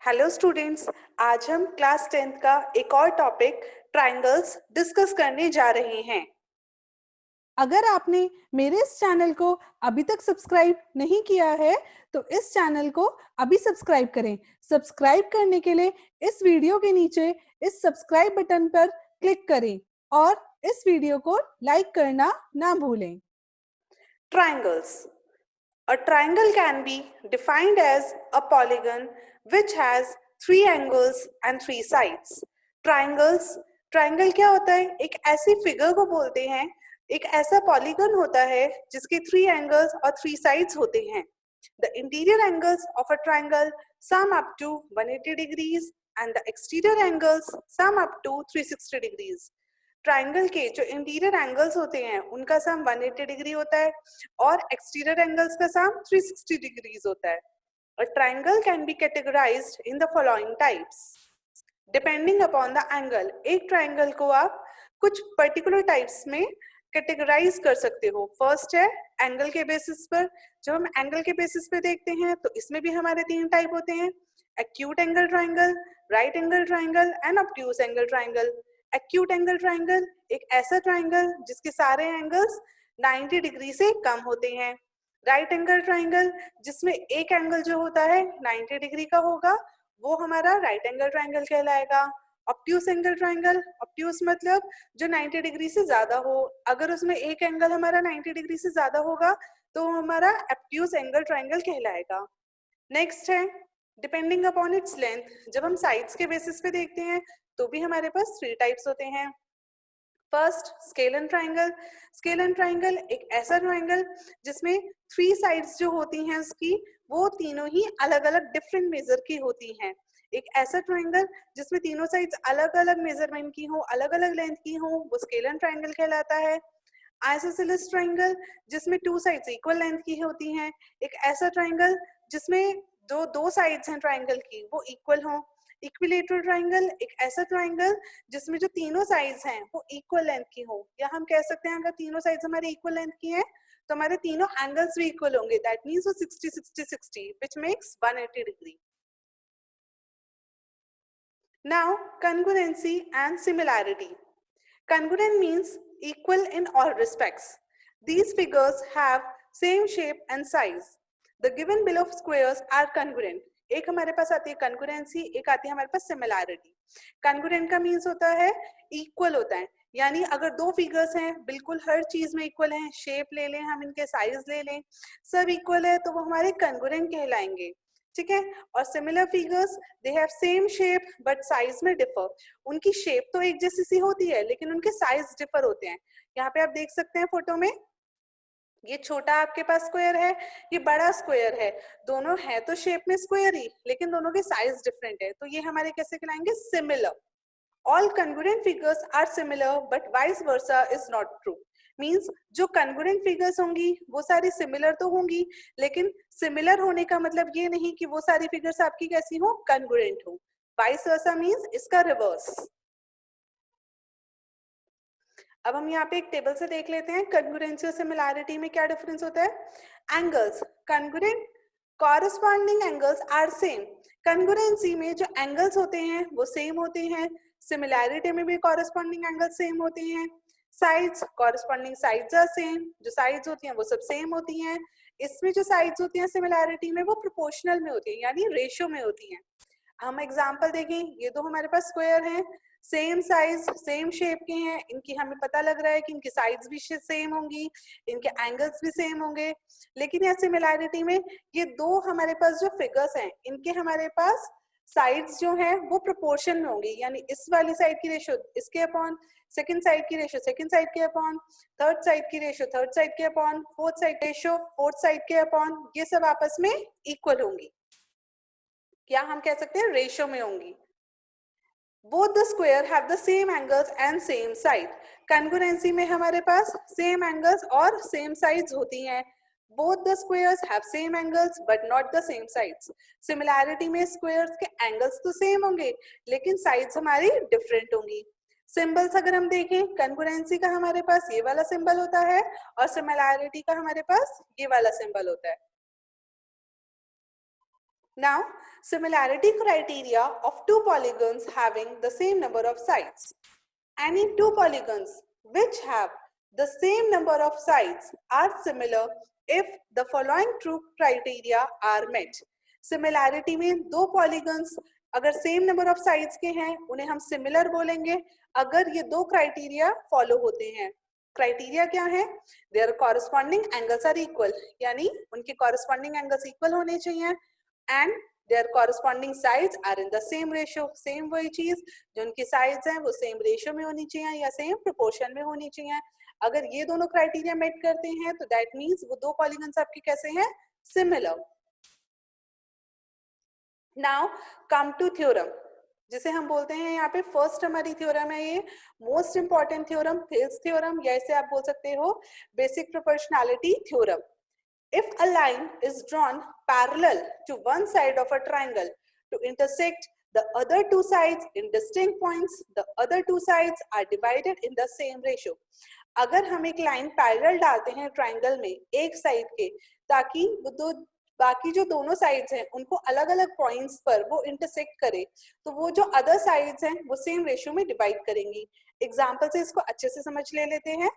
Hello students, आज हम class 10th का एक और टॉपिक ट्रायंगल्स डिस्कस करने जा रहे हैं। अगर आपने मेरे इस चैनल को अभी तक सब्सक्राइब नहीं किया है तो इस चैनल को अभी सब्सक्राइब करें। सब्सक्राइब करने के लिए इस वीडियो के नीचे इस सब्सक्राइब बटन पर क्लिक करें और इस वीडियो को लाइक करना ना भूलें। Triangles. A triangle can be defined as a polygon which has three angles and three sides. Triangle क्या होता है? एक ऐसी फिगर को बोलते हैं, एक ऐसा पॉलीगन होता है जिसके थ्री एंगल्स और थ्री साइड्स होते हैं। The interior angles of a triangle sum up to 180 degrees and the exterior angles sum up to 360 degrees. Triangle के जो इंटीरियर एंगल्स होते हैं उनका सम 180 डिग्री होता है और एक्सटीरियर एंगल्स का सम 360 डिग्रीज होता है। A triangle can be categorized in the following types. Depending upon the angle, एक ट्राइंगल को आप कुछ पर्टिकुलर टाइप्स में कैटेगराइज कर सकते हो। फर्स्ट है एंगल के बेसिस पर। जब हम एंगल के बेसिस पे देखते हैं तो इसमें भी हमारे तीन टाइप होते हैं: acute angle triangle, right angle triangle and obtuse angle triangle. Acute angle triangle एक ऐसा ट्राइंगल जिसके सारे एंगल्स 90 डिग्री से कम होते हैं। राइट एंगल ट्राइंगल जिसमें एक एंगल जो होता है 90 डिग्री का होगा, वो हमारा राइट एंगल ट्राइंगल कहलाएगा। ऑब्ट्यूज एंगल ट्राइंगल, ऑब्ट्यूज मतलब जो 90 डिग्री से ज्यादा हो। अगर उसमें एक एंगल हमारा 90 डिग्री से ज्यादा होगा तो हमारा ऑब्ट्यूज एंगल ट्राइंगल कहलाएगा। नेक्स्ट है डिपेंडिंग अपॉन इट्स लेंथ। जब हम साइड्स के बेसिस पे देखते हैं तो भी हमारे पास थ्री टाइप्स होते हैं। First scale and triangle. Scale and triangle एक ऐसा ट्राइंगल जिसमें थ्री साइड्स जो होती हैं उसकी, वो तीनों ही अलग अलग डिफरेंट मेजर की होती हैं। एक ऐसा ट्राइंगल जिसमें तीनों साइड्स अलग अलग मेजरमेंट की हो, अलग अलग लेंथ की हो, वो स्केल एंड ट्राइंगल कहलाता है। आइसोसेलेस ट्राइंगल जिसमें टू साइड्स इक्वल लेंथ की होती हैं। एक ऐसा ट्राइंगल जिसमें जो दो साइड्स हैं ट्राइंगल की वो इक्वल हो। इक्विलेटरल ट्राइंगल एक ऐसा ट्राइंगल जिसमें जो तीनों साइड्स हैं वो इक्वल लेंथ की हो, या हम कह सकते हैं अगर तीनों साइड्स हमारे इक्वल लेंथ की हैं तो हमारे तीनों एंगल्स भी इक्वल होंगे। दैट मींस वो 60 60 60 which makes 180 degree. Now congruency and similarity. Congruent means equal in all respects. These figures have same shape and size. The given below squares are congruent. एक हमारे पास आती है congruency, एक आती है हमारे पास similarity. Congruent का means होता है equal होता है, यानी अगर दो फिगर्स हैं बिल्कुल हर चीज में इक्वल हैं, शेप ले लें हम, इनके साइज ले लें, सब इक्वल है तो वो हमारे congruent कहलाएंगे। ठीक है। और similar figures they have same shape but size में डिफर। उनकी शेप तो एक जैसी सी होती है लेकिन उनके साइज डिफर होते हैं। यहाँ पे आप देख सकते हैं फोटो में, ये छोटा आपके पास स्क्वायर है, ये बड़ा स्क्वायर है। दोनों है तो शेप में स्क्वायर ही, लेकिन दोनों के साइज डिफरेंट है, तो ये हमारे कैसे कहलाएंगे? Similar. All congruent figures are similar but vice versa is not true. Means जो congruent figures होंगी वो सारी similar तो होंगी, लेकिन similar होने का मतलब ये नहीं कि वो सारी figures आपकी कैसी हो? congruent हो। vice versa मीन्स इसका रिवर्स। अब हम यहाँ पे एक टेबल से देख लेते हैं congruency और similarity में क्या डिफरेंस होता है। Angles congruent corresponding angles are same. congruency में जो एंगल्स होते हैं वो सेम होते हैं, सिमिलैरिटी में भी कॉरेस्पॉन्डिंग एंगल सेम होते हैं। Sides corresponding sides are same, जो साइड्स होती हैं वो सब सेम होती हैं। इसमें जो साइड्स होती हैं सिमिलैरिटी में वो प्रोपोर्शनल में होती है, यानी रेशियो में होती हैं। हम एग्जांपल देखें, ये दो हमारे पास स्क्वायर हैं, सेम साइज सेम शेप के हैं, इनकी हमें पता लग रहा है कि इनकी साइड्स भी सेम होंगी, इनके एंगल्स भी सेम होंगे। लेकिन यहाँ सिमिलैरिटी में ये दो हमारे पास जो फिगर्स हैं इनके हमारे पास साइड्स जो हैं वो प्रोपोर्शन में होंगी, यानी इस वाली साइड की रेशियो इसके अपॉन, सेकंड साइड की रेशियो सेकंड साइड के अपॉन, थर्ड साइड की रेशियो थर्ड साइड के upon, fourth side ratio fourth side के अपॉन, ये सब आपस में इक्वल होंगी, या हम कह सकते हैं रेशियो में होंगी। Both the square have the same angles and same side. Congruency में हमारे पास same angles और same sides होती हैं। Both the squares have same angles but not the same sides. Similarity में squares के angles तो same होंगे लेकिन sides हमारी different होंगी। Symbols अगर हम देखें, congruency का हमारे पास ये वाला symbol होता है और similarity का हमारे पास ये वाला symbol होता है। Now, similarity criteria of two polygons having the same number of sides. Any two polygons which have the same number of sides are similar if the following true criteria are met. Similarity में दो polygons अगर same number of sides के हैं उन्हें हम similar बोलेंगे अगर ये दो क्राइटेरिया फॉलो होते हैं. क्राइटेरिया क्या है? There corresponding angles are equal, यानी उनके कॉरस्पॉन्डिंग एंगल्स इक्वल होने चाहिए and there corresponding sides are in the same ratio. Same वही चीज जो उनकी साइड्स हैं वो सेम रेशियो में होनी चाहिए या सेम प्रोपोर्शन में होनी चाहिए. अगर ये दोनों क्राइटेरिया मेट करते हैं तो दैट मींस वो दो पॉलीगन्स आपके कैसे हैं? Similar. Now come to theorem, जिसे हम बोलते हैं यहाँ पे फर्स्ट हमारी थ्योरम है ये most important theorem, Thales theorem, या इसे आप बोल सकते हो basic proportionality theorem. If a line is drawn parallel to one side of a triangle to intersect the other two sides in distinct points, the other two sides are divided in the same ratio. अगर हम एक line parallel डालते हैं triangle में एक side के, ताकि वो दो बाकी जो दोनों साइड्स हैं उनको अलग अलग पॉइंट्स पर वो इंटरसेक्ट करे, तो वो जो अदर साइड्स हैं वो सेम रेशियो में डिवाइड करेंगी. एग्जांपल से इसको अच्छे से समझ लेते हैं.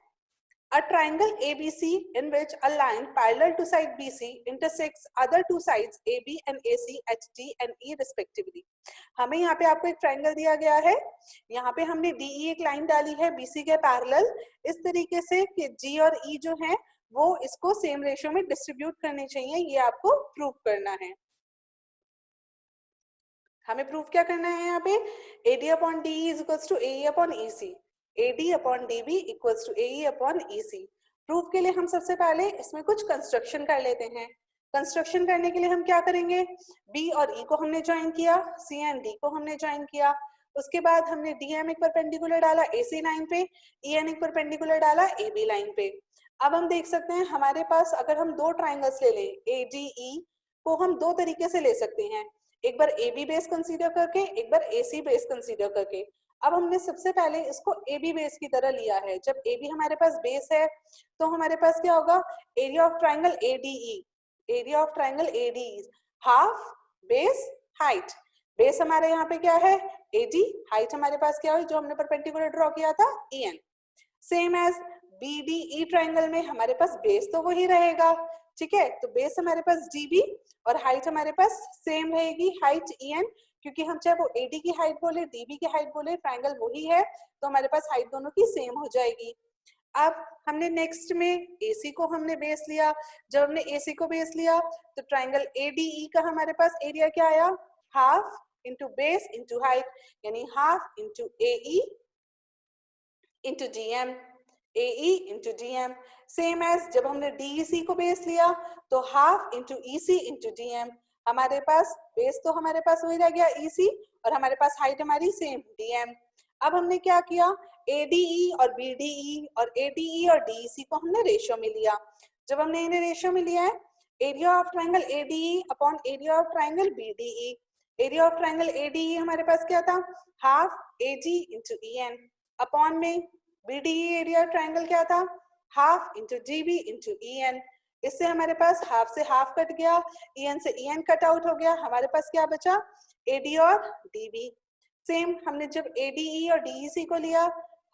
A triangle ABC in which a line parallel to side BC intersects other two sides AB and AC at D and E respectively. हमें यहाँ पे आपको एक ट्राइंगल दिया गया है, यहाँ पे हमने DE एक लाइन डाली है BC के पैरेलल, इस तरीके से कि G और E जो है वो इसको सेम रेशियो में डिस्ट्रीब्यूट करने चाहिए. ये आपको प्रूव करना है. हमें प्रूव क्या करना है यहाँ पे? AD upon DE is equals to AE upon EC. AD upon DB equals to AE upon EC. Proof के लिए हम सबसे पहले इसमें कुछ कंस्ट्रक्शन कर लेते हैं. कंस्ट्रक्शन करने के लिए हम क्या करेंगे? B और E को हमने ज्वाइन किया, C एंड D को हमने ज्वाइन किया, उसके बाद हमने DM एक परपेंडिकुलर डाला AC लाइन पे, EN एक परपेंडिकुलर डाला AB लाइन पे. अब हम देख सकते हैं हमारे पास अगर हम दो ट्राइंगल्स ले लें ADE को हम दो तरीके से ले सकते हैं, एक बार AB बेस कंसीडर करके, एक बार AC बेस कंसीडर करके. अब हमने सबसे पहले इसको AB बेस की तरह लिया है. जब AB हमारे पास बेस है तो हमारे पास क्या होगा? Area of triangle ADE, area of triangle ADE half base height. Base हमारे यहाँ पे क्या है? AD, हाइट हमारे पास क्या है जो हमने परपेंडिकुलर ड्रॉ किया था? EN. Same as BDE triangle में हमारे पास बेस तो वही रहेगा, ठीक है, तो बेस हमारे पास DB और हाइट हमारे पास सेम रहेगी, हाइट EN, क्योंकि हम चाहे वो AD की हाइट बोले DB की हाइट बोले ट्राइंगल वही है, तो हमारे पास हाइट दोनों की सेम हो जाएगी. अब हमने नेक्स्ट में AC को हमने बेस लिया. जब हमने AC को बेस लिया तो ट्राइंगल ADE का हमारे पास एरिया क्या आया? Half into base into height, यानी half into AE into DM, AE into DM. Same as जब हमने DEC को बेस लिया तो half into EC into DM. हमारे पास बेस तो हमारे पास वही रह गया EC और हमारे पास हाइट हमारी सेम DM. अब हमने क्या किया? ADE और BDE और ADE और DEC को हमने रेशियो में लिया. जब हमने इन्हें रेशियो में लिया है, area of triangle ADE upon area of triangle BDE. Area of triangle ADE हमारे पास क्या था? Half AG into EN upon में BDE एरिया ट्राइंगल क्या था? Half into GB into EN. इससे हमारे पास हाफ से हाफ कट गया, EN से EN कट आउट हो गया, हमारे पास क्या बचा? AD और DB. सेम हमने जब ADE और DEC को लिया,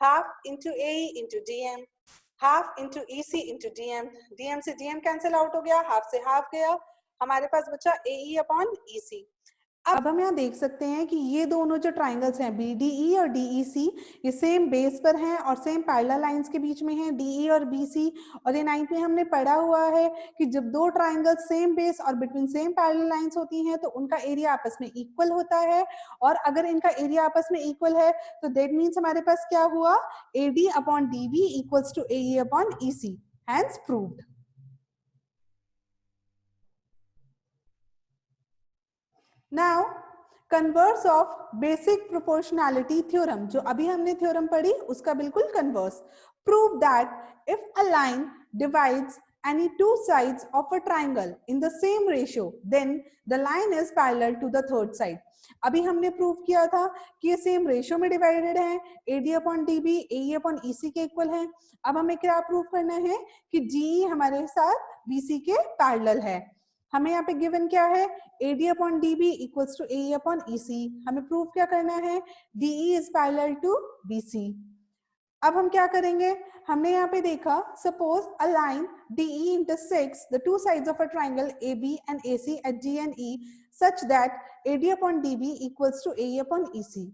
half into AE into DM, half into EC into DM. DM से DM कैंसिल आउट हो गया, हाफ से हाफ गया, हमारे पास बचा AE अपॉन EC. अब हम यहाँ देख सकते हैं कि ये दोनों जो ट्राइंगल्स हैं BDE और DEC, ये सेम बेस पर हैं और सेम पैरेलल लाइंस के बीच में हैं DE और BC. और ये 9th में हमने पढ़ा हुआ है कि जब दो ट्राइंगल्स सेम बेस और बिटवीन सेम पैरेलल लाइंस होती हैं तो उनका एरिया आपस में इक्वल होता है. और अगर इनका एरिया आपस में इक्वल है तो दैट मीन्स हमारे पास क्या हुआ? AD upon DB equals to AE upon EC. Hence proved. Now, converse of basic proportionality theorem, जो अभी हमने थ्योरम पढ़ी उसका बिल्कुल converse. Prove that if a line divides any two sides of a triangle in the same ratio, then the line is parallel to the third side. अभी हमने prove किया था कि ये सेम रेशियो में डिवाइडेड है, AD upon DB AE upon EC के equal है. अब हमें क्या प्रूव करना है? कि GE हमारे साथ BC के पैरेलल है. हमें यहाँ पे गिवन क्या है, AD upon DB equals to AE upon EC। हमें प्रूफ क्या करना है, DE is parallel to BC। अब हम क्या करेंगे, हमने यहाँ पे देखा suppose a line DE intersects the two sides of a triangle AB and AC at D and E such that AD upon DB equals to AE upon EC।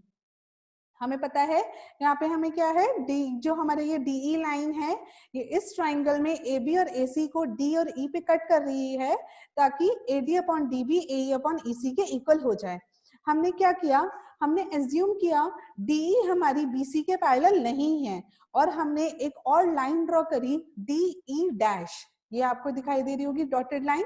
हमें पता है यहाँ पे हमें क्या है, डी जो हमारे ये DE लाइन है ये इस ट्राइंगल में AB और AC को D और E पे कट कर रही है ताकि AD upon DB AE upon EC के इक्वल हो जाए। हमने क्या किया, हमने एज्यूम किया DE हमारी BC के पैरेलल नहीं है और हमने एक और लाइन ड्रॉ करी DE डैश, ये आपको दिखाई दे रही होगी डॉटेड लाइन।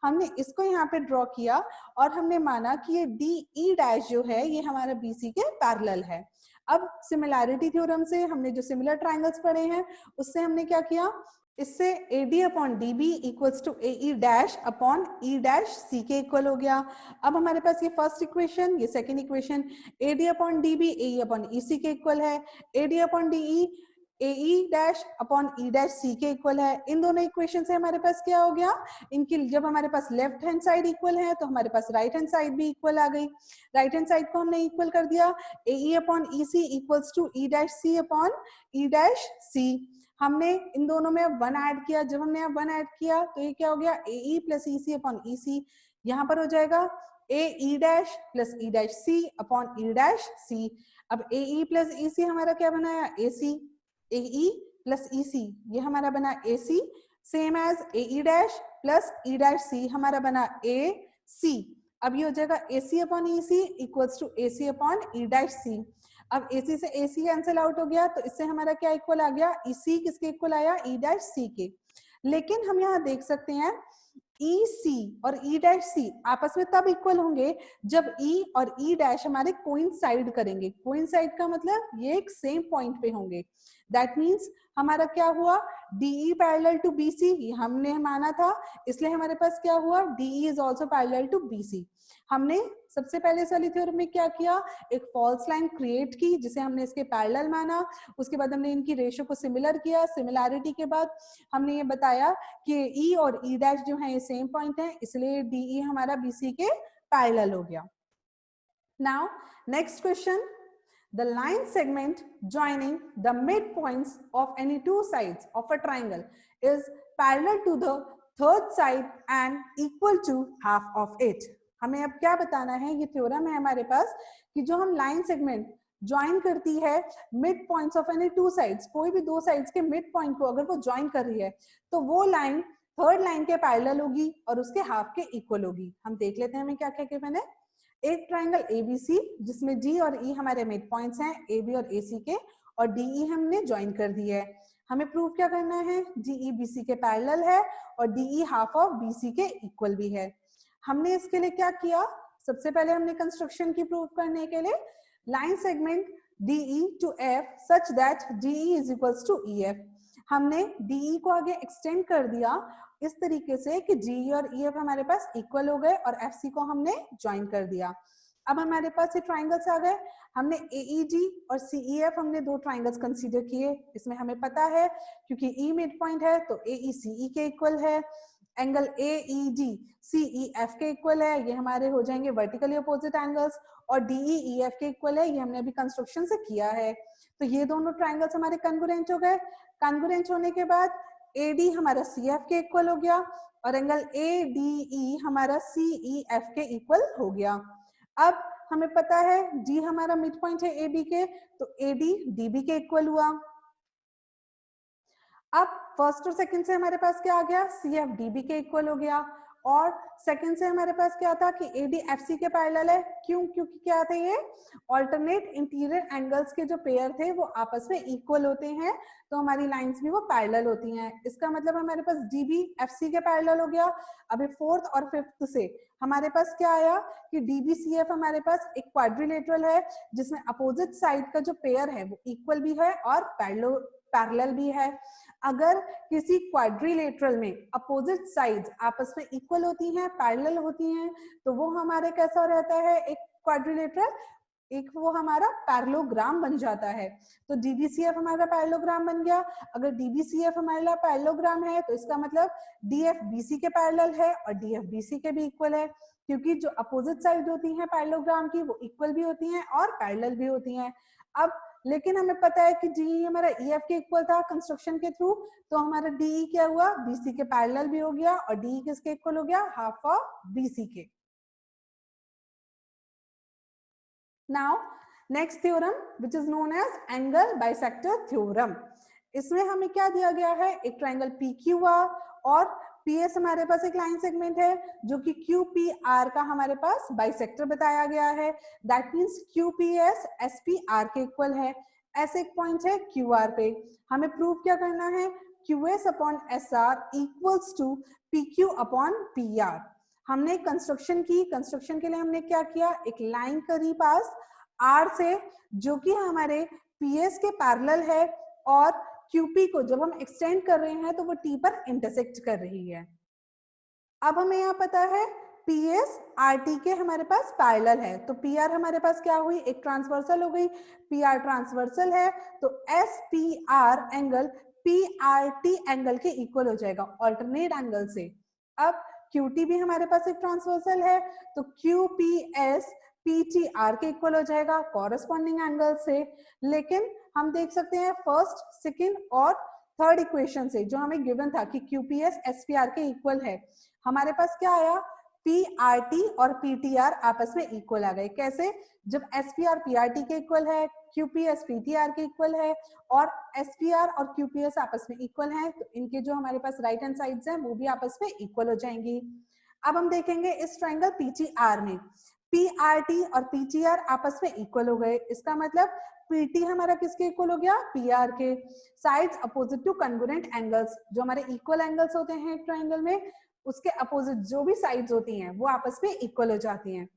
हमने इसको यहाँ पे ड्रॉ किया और हमने माना कि ये DE डैश जो है ये हमारा BC के पैरेलल है। अब सिमिलैरिटी थ्योरम से हमने जो सिमिलर ट्राइंगल्स पढ़े हैं उससे हमने क्या किया, इससे AD upon DB equals to AE dash upon E dash C के इक्वल हो गया। अब हमारे पास ये फर्स्ट इक्वेशन, ये second equation, AD upon DB AE upon EC के इक्वल है, AD upon DE AE dash upon E dash C के इक्वल है। इन दोनों इक्वेशन से हमारे पास क्या हो गया, इनकी जब हमारे पास लेफ्ट हैंड साइड इक्वल है तो हमारे पास राइट हैंड साइड भी इक्वल आ गई। राइट हैंड साइड को हमने इक्वल कर दिया, AE upon EC equals to E dash C upon E dash C। हमने इन दोनों में 1 ऐड किया, जब हमने अब 1 ऐड किया तो ये क्या हो गया, AE plus EC upon EC। यहाँ पर हो जाएगा AE dash plus E dash C upon E dash C। अब AE प्लस EC हमारा क्या बनाया, AC, AE प्लस EC ये हमारा बना AC, same as AE dash plus E dash C हमारा बना AC। अब ये हो जाएगा AC upon EC equals to AC upon E dash C। अब AC से AC कैंसिल आउट हो गया तो इससे हमारा क्या इक्वल आ गया, EC किसके इक्वल आया, E डैश C के। लेकिन हम यहाँ देख सकते हैं EC और E डैश C आपस में तब इक्वल होंगे जब E और E डैश हमारे कोइंसाइड करेंगे। कोइंसाइड का मतलब ये एक सेम पॉइंट पे होंगे। दैट मीन्स हमारा क्या हुआ, DE पैरेलल टू BC ये हमने माना था, इसलिए हमारे पास क्या हुआ, DE is also parallel to BC। हमने सबसे पहले इस वाली थ्योरम में क्या किया, एक फॉल्स लाइन क्रिएट की जिसे हमने इसके पैरेलल माना। उसके बाद हमने इनकी रेशियो को सिमिलर किया, सिमिलैरिटी के बाद हमने ये बताया कि E और E डैश जो है ये सेम पॉइंट है, इसलिए DE हमारा BC के पैरेलल हो गया। Now next question, the line segment joining the midpoints of any two sides of a triangle is parallel to the third side and equal to half of it। हमें अब क्या बताना है, ये थ्योरम है हमारे पास कि जो हम लाइन सेगमेंट ज्वाइन करती है mid points of any two sides, कोई भी दो साइड्स के मिड पॉइंट को अगर वो ज्वाइन कर रही है तो वो लाइन थर्ड लाइन के पैरेलल होगी और उसके हाफ के इक्वल होगी। हम देख लेते हैं हमें क्या क्या गिवन है। एक ट्राइंगल ABC जिसमें D और E हमारे मिड पॉइंट्स हैं AB और AC के, और DE हमने ज्वाइन कर दी है। हमें प्रूफ क्या करना है, DE BC के पैरेलल है और DE हाफ ऑफ BC के इक्वल भी है। हमने इसके लिए क्या किया, सबसे पहले हमने कंस्ट्रक्शन की प्रूफ करने के लिए line segment DE to F such that DE is equals to EF, हमने DE को आगे एक्सटेंड कर दिया इस तरीके से कि GE और EF हमारे पास इक्वल हो गए और FC को हमने ज्वाइन कर दिया। अब हमारे पास ये ट्राइंगल्स आ गए। हमने AEG और CEF हमने दो ट्राइंगल्स कंसीडर किए। इसमें हमें पता है क्योंकि E मिड पॉइंट है तो AE CE के इक्वल है, एंगल AED CEF के इक्वल है, ये हमारे हो जाएंगे वर्टिकली अपोजिट एंगल्स, और DE EF के इक्वल है, ये हमने अभी कंस्ट्रक्शन से किया है। तो ये दोनों ट्राइंगल्स हमारे कन्ग्रुएंट हो गए। कन्ग्रुएंट होने के बाद AD हमारा CF के इक्वल हो गया और एंगल ADE हमारा CEF के इक्वल हो गया। अब हमें पता है D हमारा मिड पॉइंट है AB के, तो AD DB के इक्वल हुआ। अब फर्स्ट और सेकंड से हमारे पास क्या आ गया, CF DB के इक्वल हो गया, और सेकंड से हमारे पास क्या था कि AD FC के पैरेलल है। क्यों, क्योंकि क्या थे ये ऑल्टरनेट इंटीरियर एंगल्स के जो पेयर थे वो आपस में इक्वल होते हैं, तो हमारी लाइंस भी वो पैरेलल होती हैं। इसका मतलब हमारे पास DB FC के पैरेलल हो गया। अभी फोर्थ और फिफ्थ से हमारे पास क्या आया कि DB CF हमारे पास एक क्वाड्रिलेटरल है जिसमें अपोजिट साइड का जो पेयर है वो इक्वल भी है और पैरेलल भी है। अगर किसी क्वाड्रिलेटरल में अपोजिट साइड्स आपस में इक्वल होती हैं, पैरेलल होती हैं, तो वो हमारे कैसा रहता है, एक क्वाड्रिलेटरल एक वो हमारा पैरेललोग्राम बन जाता है। तो DBCF हमारा पैरेललोग्राम बन गया। अगर DBCF हमारा पैरेललोग्राम है तो इसका मतलब DF BC के पैरेलल है और DF BC के भी इक्वल है, क्योंकि जो अपोजिट साइड होती हैं पैरेललोग्राम की वो इक्वल भी होती हैं और पैरेलल भी होती हैं। अब लेकिन हमें पता है कि DE हमारा EF के इक्वल था कंस्ट्रक्शन के थ्रू, तो हमारा DE क्या हुआ, BC के पैरेलल भी हो गया और DE किसके इक्वल हो गया, हाफ ऑफ BC के। Now next theorem which is known as angle bisector theorem. इसमें हमें क्या दिया गया है, एक ट्रायंगल PQR और PS हमारे पास एक लाइन सेगमेंट है जो कि QPR का हमारे पास बाइसेक्टर बताया गया है। दैट मींस QPS SPR के इक्वल है। ऐसे एक पॉइंट है QR पे, हमें प्रूव क्या करना है, QS upon SR equals to PQ upon PR। हमने कंस्ट्रक्शन की, कंस्ट्रक्शन के लिए हमने क्या किया, एक लाइन करी पास R से जो कि हमारे PS के पैरेलल है और QP को जब हम एक्सटेंड कर रहे हैं तो वो T पर इंटरसेक्ट कर रही है। अब हमें यहाँ पता है PS RT के हमारे पास पैरेलल है, तो PR हमारे पास क्या हुई, एक ट्रांसवर्सल हो गई, PR ट्रांसवर्सल है तो SPR एंगल PRT एंगल के इक्वल हो जाएगा ऑल्टरनेट एंगल से। अब QT भी हमारे पास एक ट्रांसवर्सल है तो QPS PTR के इक्वल हो जाएगा कॉरेस्पॉन्डिंग एंगल से। लेकिन हम देख सकते हैं फर्स्ट, सेकंड और थर्ड इक्वेशन से जो हमें गिवन था कि QPS SPR के इक्वल है, हमारे पास क्या आया, PRT और PTR आपस में इक्वल आ गए। कैसे, जब SPR PRT के इक्वल है, QPS PTR के इक्वल है और SPR और QPS आपस में इक्वल है, तो इनके जो हमारे पास राइट हैंड साइड्स हैं वो भी आपस में इक्वल हो जाएंगी। अब हम देखेंगे इस ट्रायंगल PTR में PRT और PTR आपस में इक्वल हो गए, इसका मतलब PT हमारा किसके इक्वल हो गया, PR के। Sides opposite two congruent angles, जो हमारे इक्वल एंगल्स होते हैं एक ट्रायंगल में उसके अपोजिट जो भी साइड्स होती हैं वो आपस में इक्वल हो जाती हैं।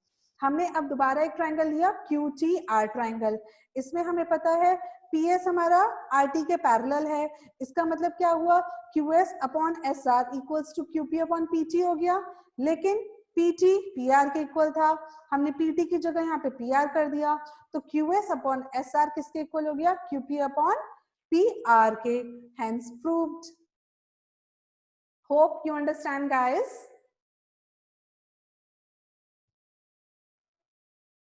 हमने अब दोबारा एक ट्रायंगल लिया QTR ट्रायंगल, इसमें हमें पता है PS हमारा RT के पैरेलल है, इसका मतलब क्या हुआ, QS upon SR equals to QP upon PT हो गया। लेकिन PT PR के इक्वल था, हमने PT की जगह यहाँ पे PR कर दिया, तो QS अपॉन SR किसके इक्वल हो गया, QP अपॉन PR के। Hence proved. Hope you understand guys.